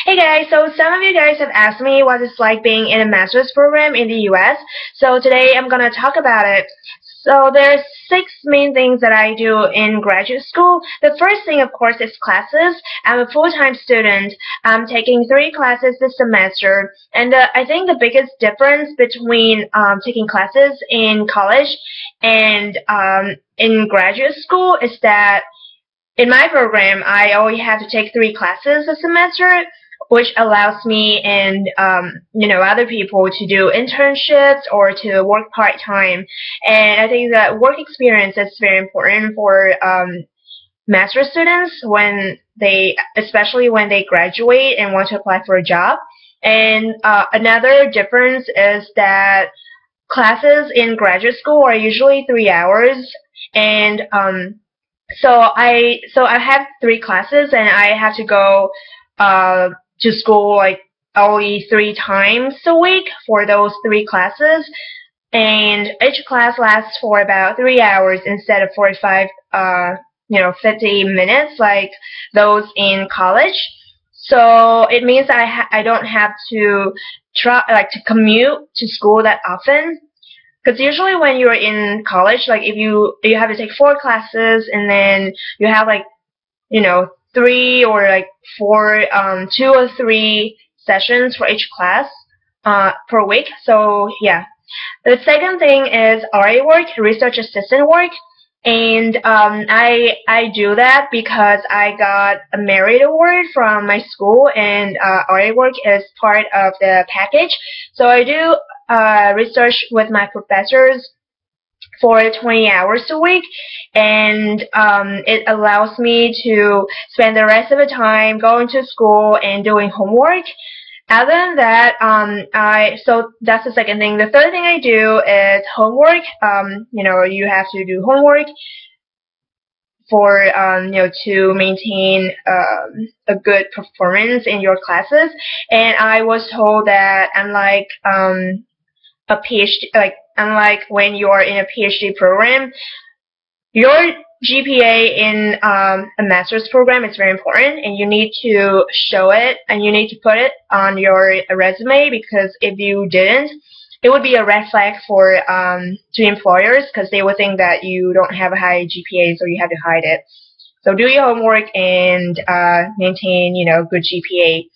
Hey guys, so some of you guys have asked me what it's like being in a master's program in the US. So today I'm gonna talk about it. So there's six main things that I do in graduate school. The first thing, of course, is classes. I'm a full-time student. I'm taking three classes this semester, and I think the biggest difference between taking classes in college and in graduate school is that in my program, I only have to take three classes a semester, which allows me and other people to do internships or to work part time. And I think that work experience is very important for master students especially when they graduate and want to apply for a job. And another difference is that classes in graduate school are usually 3 hours, and so I have three classes, and I have to go to school like only 3 times a week for those three classes, and each class lasts for about 3 hours instead of 45 50 minutes like those in college. So it means I don't have to try to commute to school that often, because usually when you're in college, like if you have to take four classes, and then you have like three or like four, 2 or 3 sessions for each class per week. So yeah. The second thing is RA work, research assistant work, and I do that because I got a merit award from my school, and RA work is part of the package. So I do research with my professors for 20 hours a week, and it allows me to spend the rest of the time going to school and doing homework. Other than that, so that's the second thing. The third thing I do is homework. You have to do homework for to maintain a good performance in your classes. And I was told that a PhD, like unlike when you are in a PhD program, your GPA in a master's program is very important, and you need to show it, and you need to put it on your resume, because if you didn't, it would be a red flag for to employers, because they would think that you don't have a high GPA, so you have to hide it. So do your homework and maintain good GPA.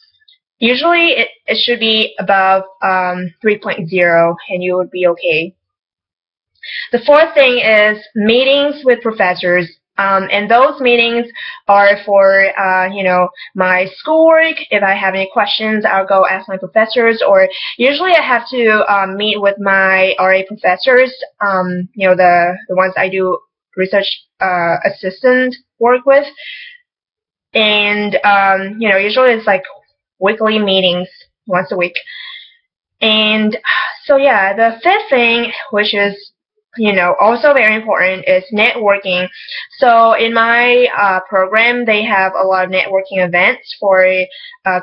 Usually it should be above 3.0, and you would be okay. The fourth thing is meetings with professors. And those meetings are for, my schoolwork. If I have any questions, I'll go ask my professors, or usually I have to meet with my RA professors, the ones I do research assistant work with. And, usually it's like weekly meetings once a week. And so yeah, the fifth thing, which is also very important, is networking. So in my program, they have a lot of networking events for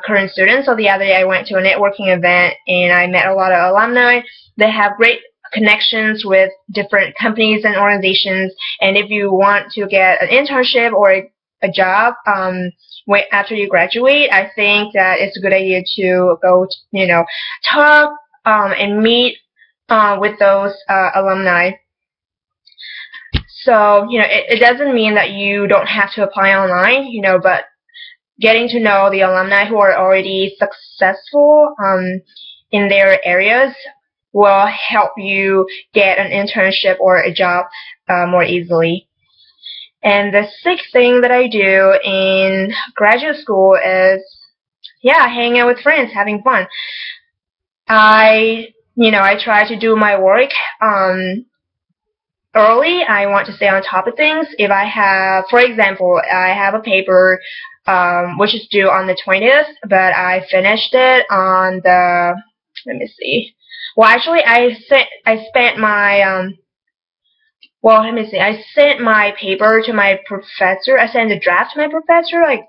current students. So the other day I went to a networking event, and I met a lot of alumni. They have great connections with different companies and organizations, and if you want to get an internship or a job after you graduate, I think that it's a good idea to go talk and meet with those alumni. So it doesn't mean that you don't have to apply online, but getting to know the alumni who are already successful in their areas will help you get an internship or a job more easily. And the sixth thing that I do in graduate school is, hanging out with friends, having fun. I try to do my work early. I want to stay on top of things. If I have, for example, I have a paper which is due on the 20th, but I finished it on the, let me see. Well, actually, I spent my well, let me see. I sent my paper to my professor. I sent the draft to my professor like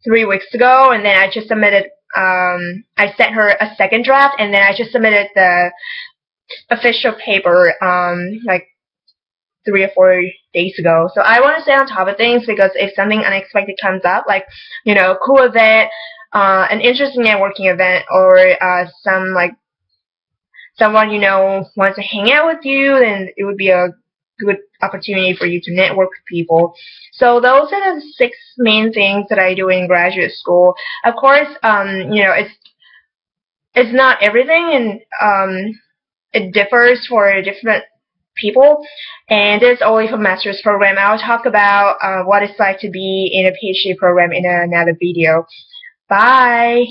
3 weeks ago, and then I just submitted. I sent her a second draft, and then I just submitted the official paper like 3 or 4 days ago. So I want to stay on top of things, because if something unexpected comes up, like cool event, an interesting networking event, or someone you know wants to hang out with you, then it would be a good opportunity for you to network with people. So those are the 6 main things that I do in graduate school. Of course, it's not everything, and it differs for different people. And this is only for master's program. I'll talk about what it's like to be in a PhD program in another video. Bye.